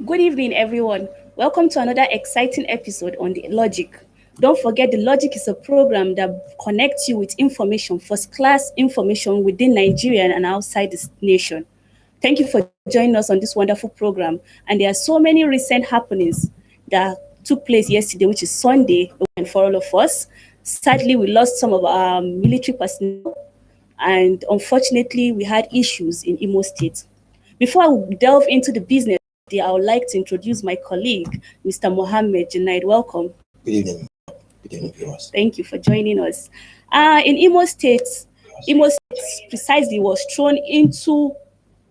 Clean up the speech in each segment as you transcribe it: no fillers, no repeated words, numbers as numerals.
Good evening, everyone. Welcome to another exciting episode on the Logic. Don't forget, the Logic is a program that connects you with information, first class information within Nigeria and outside this nation. Thank you for joining us on this wonderful program. And there are so many recent happenings that took place yesterday, which is Sunday, and for all of us. Sadly, we lost some of our military personnel, and unfortunately, we had issues in Imo State. Before I delve into the business, I would like to introduce my colleague, Mr. Mohammed Junaid. Welcome. Good evening. Good evening, viewers. Thank you for joining us. In Imo State precisely was thrown into,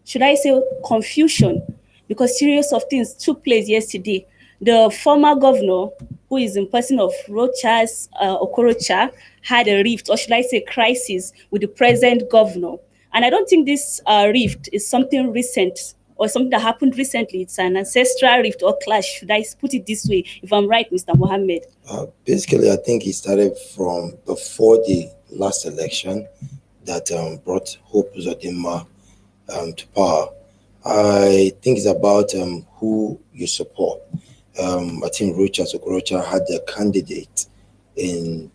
should I say, confusion, because series of things took place yesterday. The former governor, who is in person of Rocha's Okorocha, had a rift, or should I say crisis, with the present governor. And I don't think this rift is something recent or something that happened recently. It's an ancestral rift or clash, should I put it this way, if I'm right, Mr. Mohammed? Basically, I think it started from before the last election that brought Hope Uzodinma to power. I think it's about who you support. I think Okorocha had a candidate in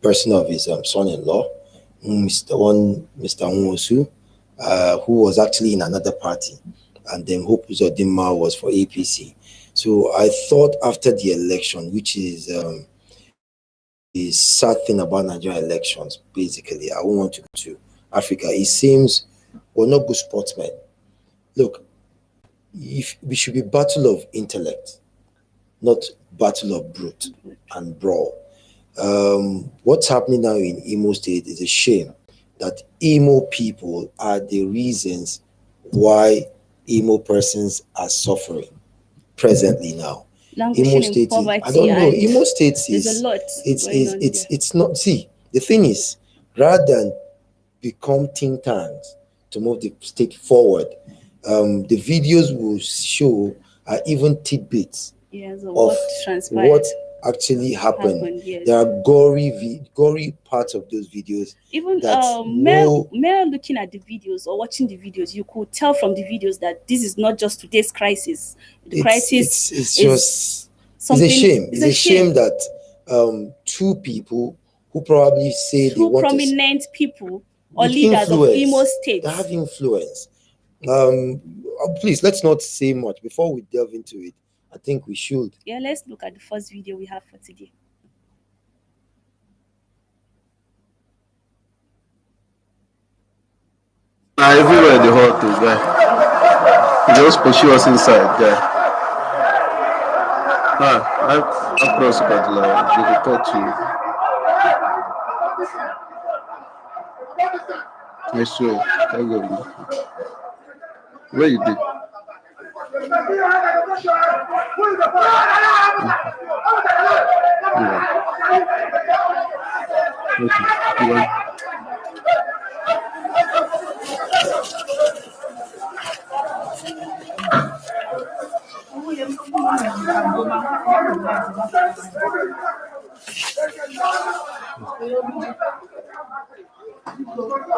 person of his son-in-law, Mr. Nwosu, who was actually in another party, and then Hope Uzodinma was for APC. So I thought after the election, which is the sad thing about Nigerian elections, basically, I won't want to go to Africa. It seems we're not good sportsmen. Look, if we should be battle of intellect, not battle of brute and brawl. What's happening now in Imo State is a shame that Imo people are the reasons why Imo persons are suffering presently now. Imo State, I don't know. Imo State is it's not. See, the thing is, rather than become think tanks to move the state forward, the videos will show even tidbits of what actually happened. Yes. There are gory parts of those videos. Even looking at the videos or watching the videos, you could tell from the videos that this is not just today's crisis. It's a shame. It's a shame that two people who probably say they want prominent people or leaders of Imo State, they have influence. Please, let's not say much before we delve into it. I think we should. Yeah, let's look at the first video we have for today. Everywhere the hot to guy. He just pursue us inside, guy. I cross but like we could talk to you. I swear, I go. Where you did?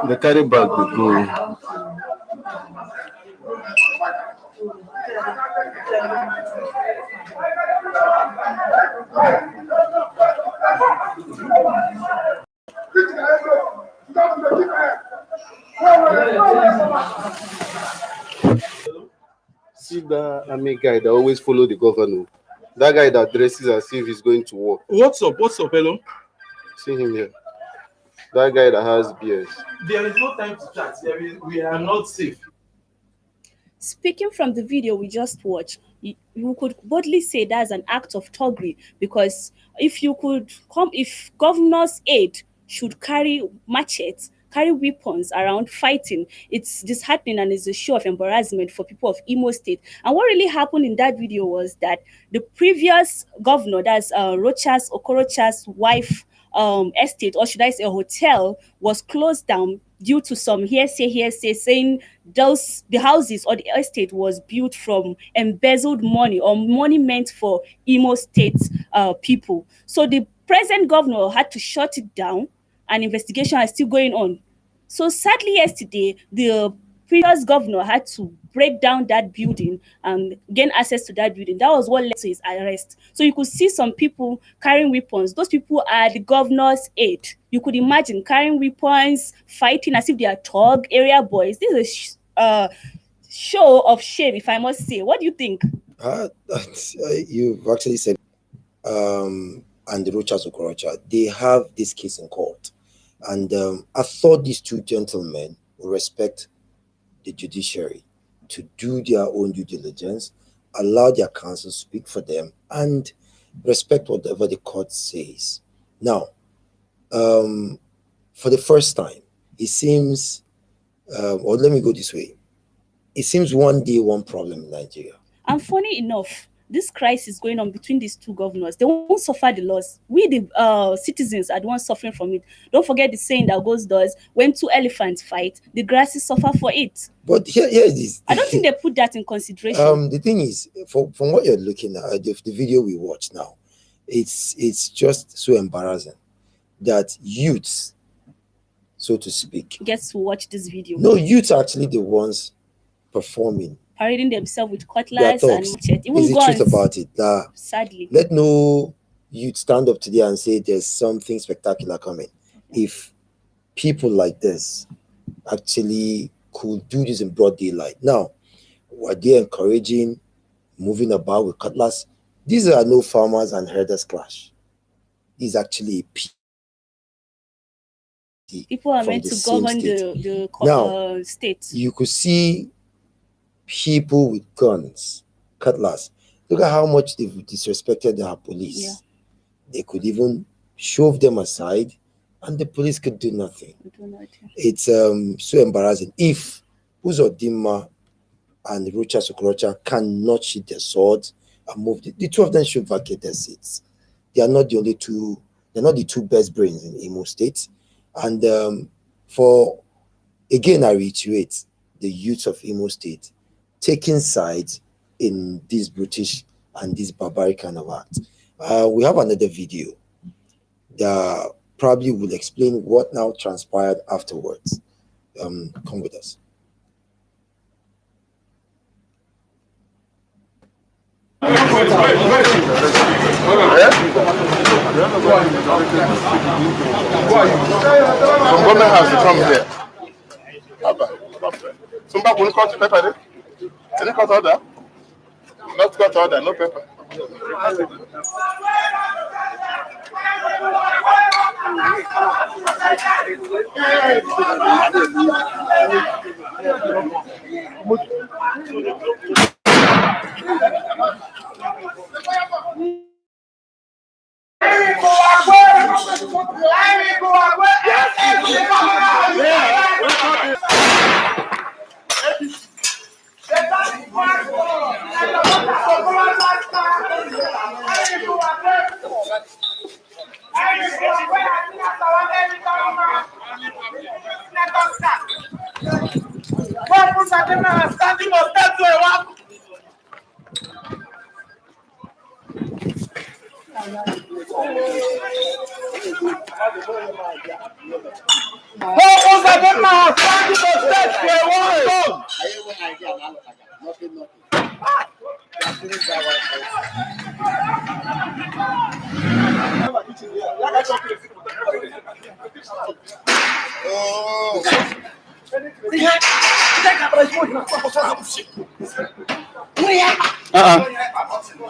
The carry bag will go. See that army guy that always follow the governor. That guy that dresses as if he's going to war. What's up, hello? See him here. That guy that has beers. There is no time to chat. We are not safe. Speaking from the video we just watched, you could boldly say that's an act of thuggery, because if governor's aide should carry machetes, carry weapons around fighting, it's disheartening and is a show of embarrassment for people of Imo State. And what really happened in that video was that the previous governor, that's Okorocha's wife, estate, or should I say a hotel, was closed down due to some hearsay saying the houses or the estate was built from embezzled money or money meant for Imo State people. So the present governor had to shut it down, and investigation is still going on. So sadly, yesterday, the previous governor had to break down that building and gain access to that building. That was what led to his arrest. So you could see some people carrying weapons. Those people are the governor's aide. You could imagine carrying weapons, fighting as if they are thug area boys. This is a show of shame, if I must say. What do you think? You've actually said, and the Rochas Okorocha, they have this case in court. And I thought these two gentlemen will respect the judiciary to do their own due diligence, allow their counsel speak for them, and respect whatever the court says. Now, for the first time, it seems, or let me go this way, it seems one day, one problem in Nigeria. And funny enough, this crisis going on between these two governors, they won't suffer the loss. We, the citizens, are the ones suffering from it. Don't forget the saying that goes thus: when two elephants fight, the grasses suffer for it. But here it is. I don't think they put that in consideration. The thing is, from what you're looking at, the video we watch now, it's just so embarrassing that youths, so to speak, Gets to watch this video. No, youths are actually the ones performing, parading themselves with their cutlass and thugs. machete, even Is the guns. truth about it that Sadly, let no youth stand up today and say there's something spectacular coming. If people like this actually could do this in broad daylight. Now, were they encouraging moving about with cutlass? These are no farmers and herders clash. These are actually people are from meant the to same govern state. the state. You could see people with guns, cutlass. Look at how much they've disrespected our police. Yeah. They could even shove them aside and the police could do nothing. It's so embarrassing. If Uzodinma and Rochas Okorocha cannot sheath their swords and move, the two of them should vacate their seats. They are not the only two, they're not the two best brains in Imo State. And for, again, I reiterate, the youth of Imo State taking sides in this British and this barbaric kind of act. We have another video that probably will explain what now transpired afterwards. Come with us. From government house to come here. Somebody will cut pepper there. Any cut order? Not cut order, no pepper.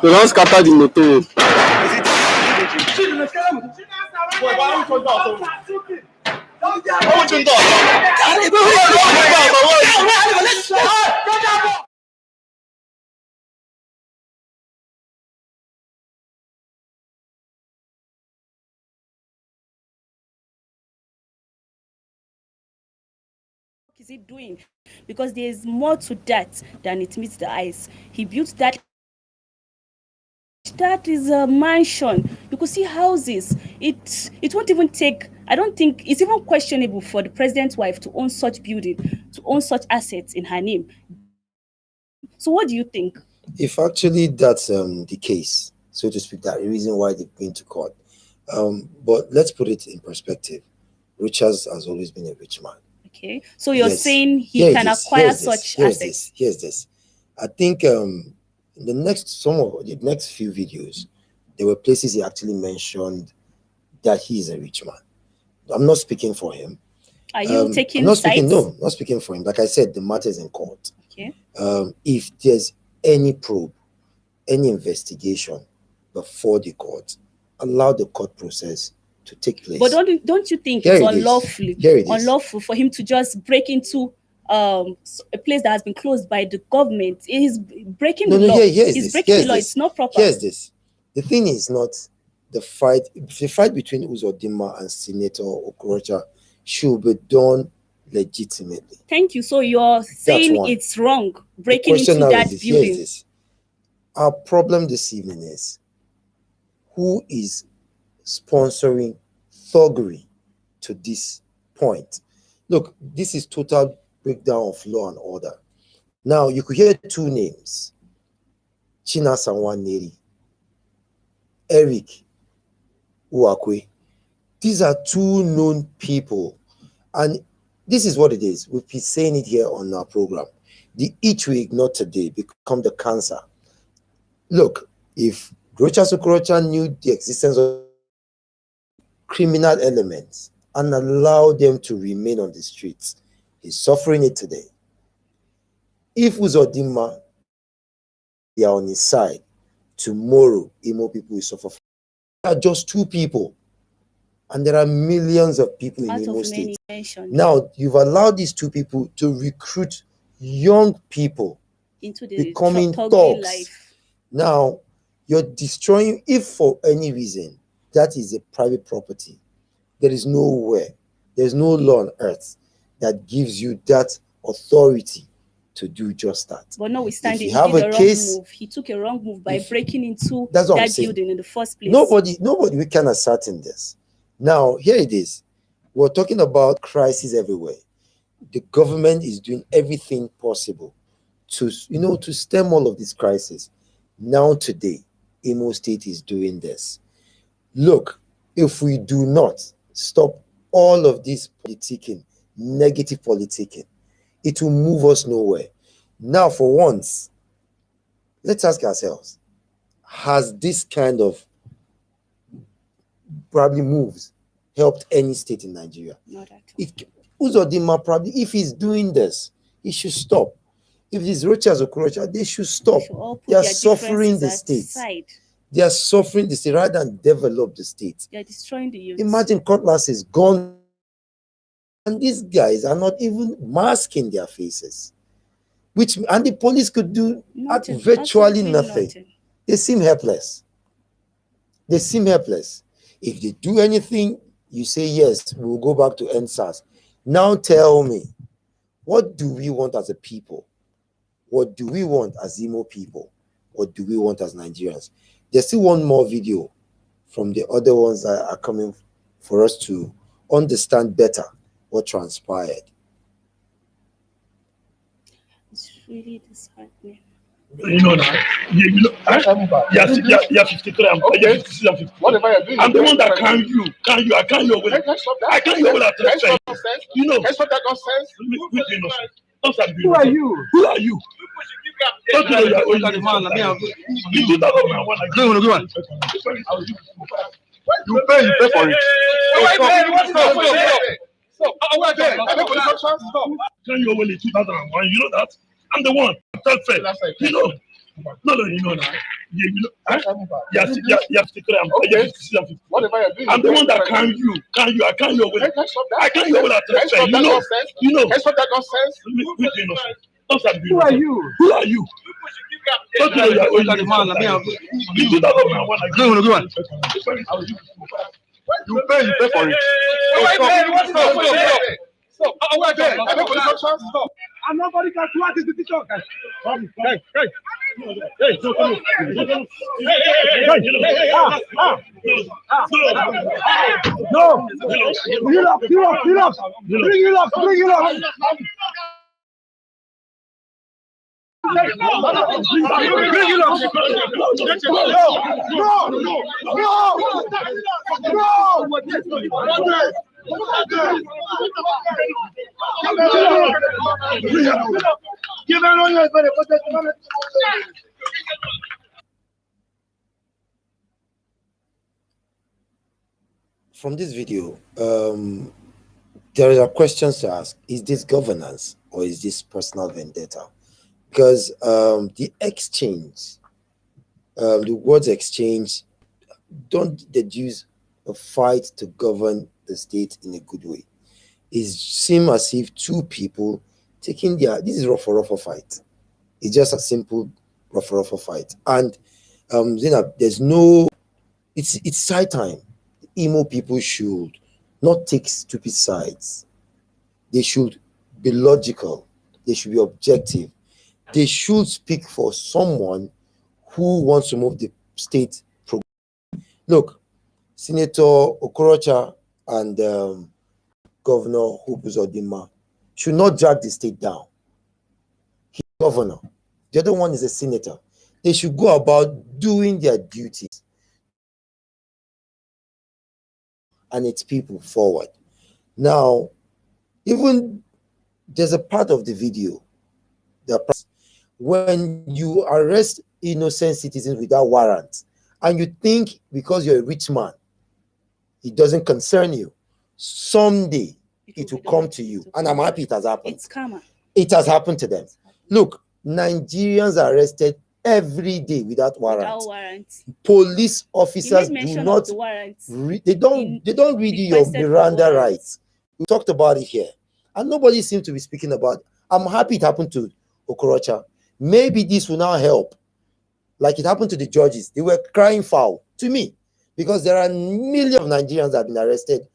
They don't scatter the motor. Is it doing? Because there is more to that than it meets the eyes. He built that. That is a mansion. You could see houses. It won't even take. I don't think it's even questionable for the president's wife to own such building, to own such assets in her name. So what do you think? If actually that's the case, so to speak, that reason why they've been to court. But let's put it in perspective. Richards has always been a rich man. Okay, so you're Yes. saying he Here it can is. acquire Here's this. such Here's assets. this. Here's this. I think in the next few videos, there were places he actually mentioned that he is a rich man. I'm not speaking for him. Are you I'm taking not speaking. sides? No, not speaking for him. Like I said, the matter is in court. Okay. If there's any probe, any investigation before the court, allow the court process to take place. But don't you think Here it's it is. Here it is. unlawful for him to just break into a place that has been closed by the government? He's breaking the law. He's breaking the law. It's not proper. Here's this. The thing is not the fight. The fight between Uzodinma and Senator Okorocha should be done legitimately. Thank you. So you're saying it's wrong breaking into that building. Here's this. Our problem this evening is who is sponsoring thuggery to this point. Look, this is total breakdown of law and order. Now, you could hear two names, Chinasanwa Neri, Eric Uwakwe. These are two known people. And this is what it is. We've been saying it here on our program. The itch we ignore today become the cancer. Look, if Okorocha knew the existence of criminal elements and allowed them to remain on the streets, he's suffering it today. If Uzodinma, they are on his side, tomorrow, Imo people will suffer. There are just two people, and there are millions of people in Imo State. Now, you've allowed these two people to recruit young people into the becoming thugs. Life. Now, you're destroying, if for any reason, that is a private property. There is nowhere, there's no law on earth that gives you that authority to do just that. But notwithstanding, he took a wrong move by breaking into that building in the first place. Nobody we can ascertain this. Now, here it is. We're talking about crisis everywhere. The government is doing everything possible to stem all of this crisis. Now today, Imo State is doing this. Look, if we do not stop all of this politicking, negative politicking, it will move us nowhere. Now, for once, let's ask ourselves, has this kind of probably moves helped any state in Nigeria? Not at all. Uzodinma probably, if he's doing this, he should stop. If these Rochas or Okorocha, they should stop. They are suffering the state. They are suffering the state rather than develop the state. They are destroying the youth. Imagine Cutlass is gone, and these guys are not even masking their faces, and the police could do virtually nothing. They seem helpless. They seem helpless. If they do anything, you say yes, we will go back to NSAS. Now tell me, what do we want as a people? What do we want as Imo people? What do we want as Nigerians? There's still one more video from the other ones that are coming for us to understand better what transpired. It's really disheartening. You know that. Yeah, 53. I'm 50. Whatever you're doing, I'm the one that can you. I can't your way. I can't your way. You know. That's what that nonsense. Who are you? Who are you? Don't you know you're only the man? You do that one. You pay for it. Stop. Can you win in 2001? You know that? I'm the one. You know. No, you know that. Yeah, 53. Whatever you're doing. I'm the one that can you. I can't your way. I can't your way. You know. That's what that nonsense. Who are you? Who are you? Don't you know you're only the man? You do that one. You pay for it. Stop. I'm not going to what is the decision. No. Bring it up. From this video, there are questions to ask. Is this governance or is this personal vendetta? Because the exchange, the words exchange, don't deduce a fight to govern the state in a good way. It seems as if two people taking this is rough fight. It's just a simple rough fight. And there's no, it's high time. Emo people should not take stupid sides. They should be logical. They should be objective. They should speak for someone who wants to move the state progress. Look, Senator Okorocha and Governor Uzodinma should not drag the state down. He's governor. The other one is a senator. They should go about doing their duties and its people forward. Now, even there's a part of the video that when you arrest innocent citizens without warrant, and you think because you're a rich man, it doesn't concern you, someday it will come to you. And I'm happy it has happened. It's karma. It has happened to them. Look, Nigerians are arrested every day without warrants. Police officers do not they don't read you your Miranda rights. We talked about it here, and nobody seems to be speaking about. I'm happy it happened to Okorocha. Maybe this will now help, like it happened to the judges. They were crying foul to me, because there are millions of Nigerians that have been arrested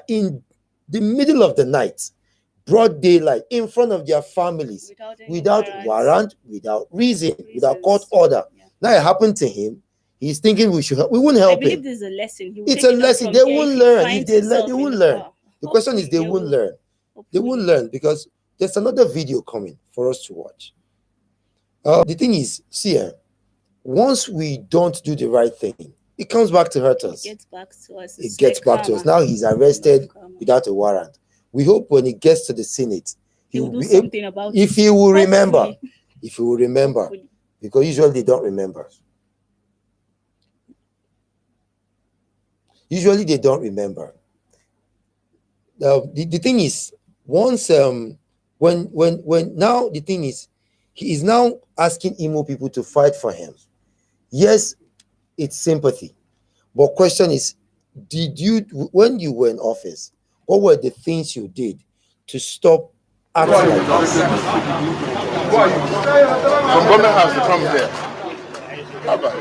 in the middle of the night, broad daylight, in front of their families, without warrant, without reason, without court order. Yeah. Now it happened to him. He's thinking we wouldn't help him. This is a lesson. It's a lesson. They won't learn. If they learn, they won't learn. The question is, they won't learn. They won't learn, because there's another video coming for us to watch. The thing is, see, once we don't do the right thing, it comes back to hurt us. It gets back to us. It gets back to us. Now he's arrested without a warrant. We hope when he gets to the Senate, he will do something about it. If he will remember. If he will remember. Because usually they don't remember. Usually they don't remember. The thing is, once when now the thing is, he is now asking Imo people to fight for him. Yes, it's sympathy. But question is, did you, when you were in office, what were the things you did to stop acting like this? From government house to come here. How about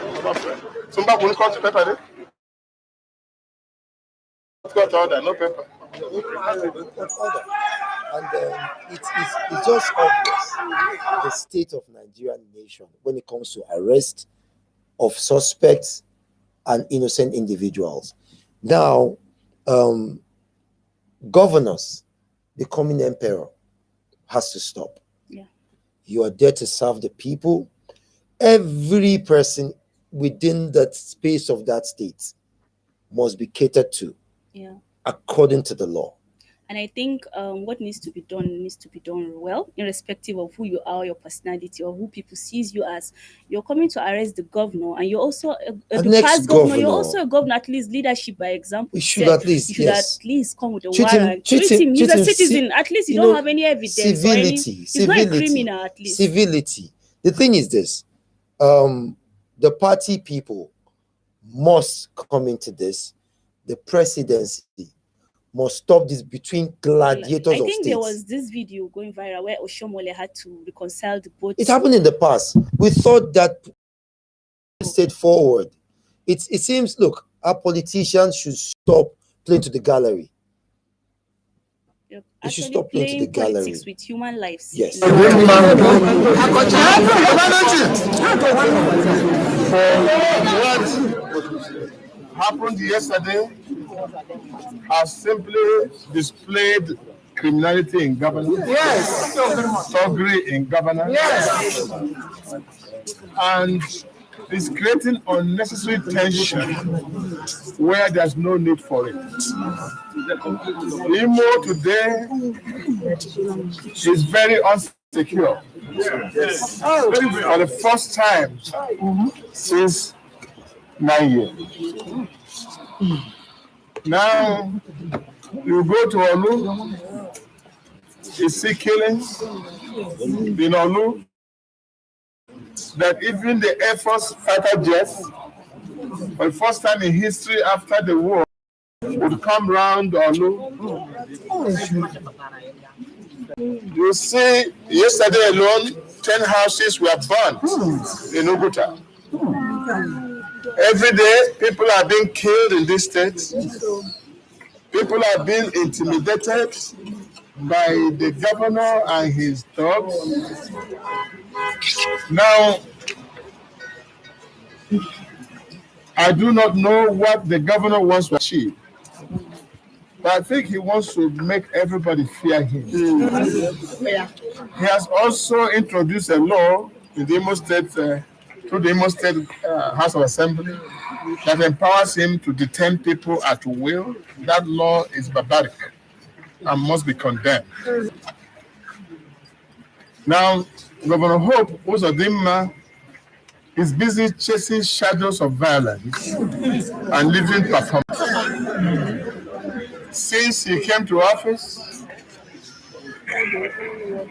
somebody will come to paper there? Got order, no paper. And it's just obvious the state of Nigerian nation when it comes to arrest of suspects and innocent individuals. Now, governors becoming emperor has to stop. Yeah. You are there to serve the people. Every person within that space of that state must be catered to, according to the law. And I think what needs to be done well, irrespective of who you are, your personality, or who people sees you as. You're coming to arrest the governor, and you're also the past governor. You're also a governor. At least leadership by example. You should at least come with a warrant. Treat him. He's a citizen. At least you don't have any evidence. Civility. He's not a criminal. At least civility. The thing is this: the party people must come into this. The presidency must stop this between gladiators of states. I think there was this video going viral where Oshomole had to reconcile the both. It happened in the past. We thought that stayed forward. It seems, look, our politicians should stop playing to the gallery. They should stop playing to the gallery. With human lives. Yes. What happened yesterday has simply displayed criminality in governance. Yes. Thuggery in governance. Yes. And is creating unnecessary tension where there's no need for it. Imo today is very insecure. For the first time since 9 years. Now, you go to Olu, you see killings in Olu, that even the Air Force fighter jets, for the first time in history after the war, would come round Olu. You see, yesterday alone, 10 houses were burned in Uguta. Every day, people are being killed in this state. People are being intimidated by the governor and his dogs. Now, I do not know what the governor wants to achieve, but I think he wants to make everybody fear him. He has also introduced a law in the Imo State, through the Imo State House of Assembly, that empowers him to detain people at will. That law is barbaric and must be condemned. Now, Governor Hope Uzodinma is busy chasing shadows of violence and living performance. Since he came to office,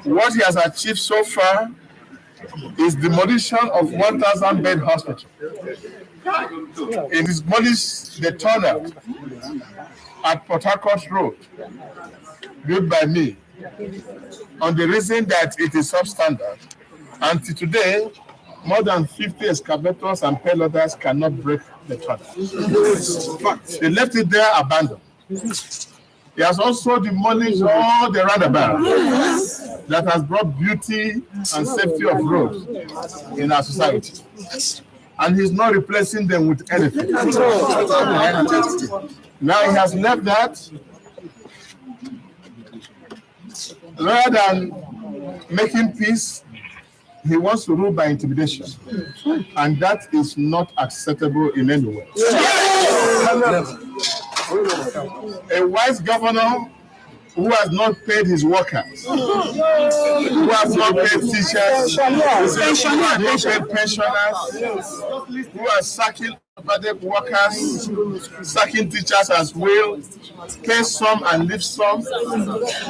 what he has achieved so far is demolition of 1,000-bed hospital. It is demolished the tunnel at Port Harcourt Road, built by me, on the reason that it is substandard. Until today, more than 50 excavators and payloaders cannot break the tunnel. They left it there abandoned. He has also demolished all the roundabouts that has brought beauty and safety of roads in our society. And he's not replacing them with anything. Now he has left that. Rather than making peace, he wants to rule by intimidation. And that is not acceptable in any way. A wise governor who has not paid his workers, who has not paid teachers, who has not paid pensioners, who are sacking public workers, sacking teachers as well, pay some and leave some.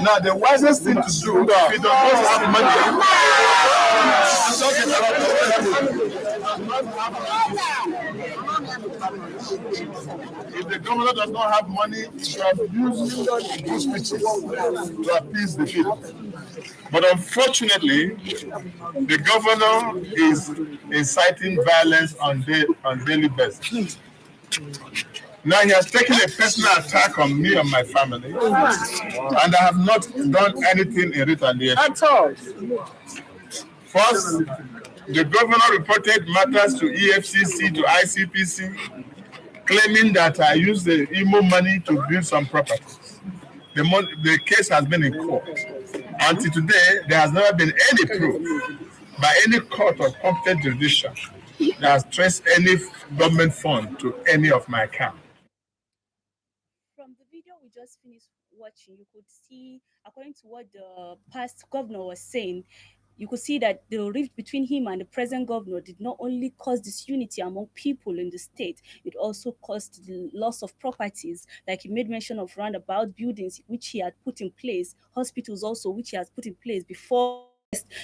Now, the wisest thing to do, if you don't have if the governor does not have money, he should use good speeches to appease the people. But unfortunately, the governor is inciting violence on daily basis. Now he has taken a personal attack on me and my family, and I have not done anything in retaliation. At all. First, the governor reported matters to EFCC, to ICPC, claiming that I used the Imo money to build some properties. The case has been in court. Until today, there has never been any proof by any court or competent jurisdiction that has traced any government fund to any of my account. From the video we just finished watching, you could see, according to what the past governor was saying, you could see that the rift between him and the present governor did not only cause disunity among people in the state, it also caused the loss of properties. Like he made mention of roundabout buildings, which he had put in place, hospitals also, which he has put in place before,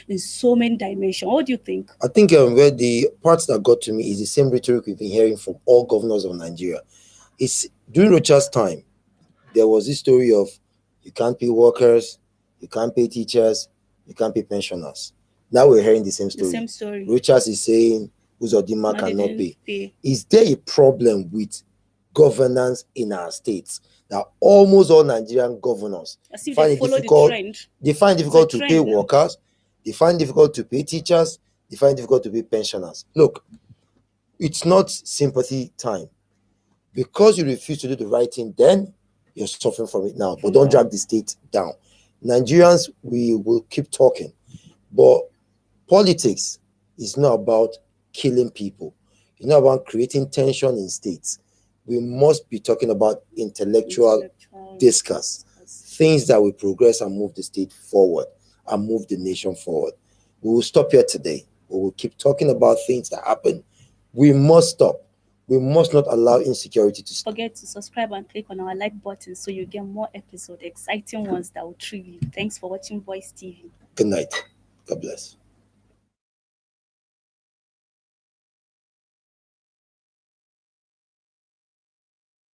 in so many dimensions. What do you think? I think where the parts that got to me is the same rhetoric we've been hearing from all governors of Nigeria. It's during Rocha's time, there was this story of you can't pay workers, you can't pay teachers, you can't pay pensioners. Now we're hearing the same story. The same story. Rochas is saying Uzodinma cannot pay. Is there a problem with governance in our states that almost all Nigerian governors find it difficult? They find it difficult to pay workers, they find it difficult to pay teachers, they find it difficult to pay pensioners. Look, it's not sympathy time. Because you refuse to do the right thing, then you're suffering from it now. But don't drag the state down. Nigerians, we will keep talking, but politics is not about killing people. It's not about creating tension in states. We must be talking about intellectual discourse, things that will progress and move the state forward and move the nation forward. We will stop here today. We will keep talking about things that happen. We must stop. We must not allow insecurity to stop. Don't forget to subscribe and click on our like button so you get more episodes, exciting ones that will thrill you. Thanks for watching Voice TV. Good night. God bless.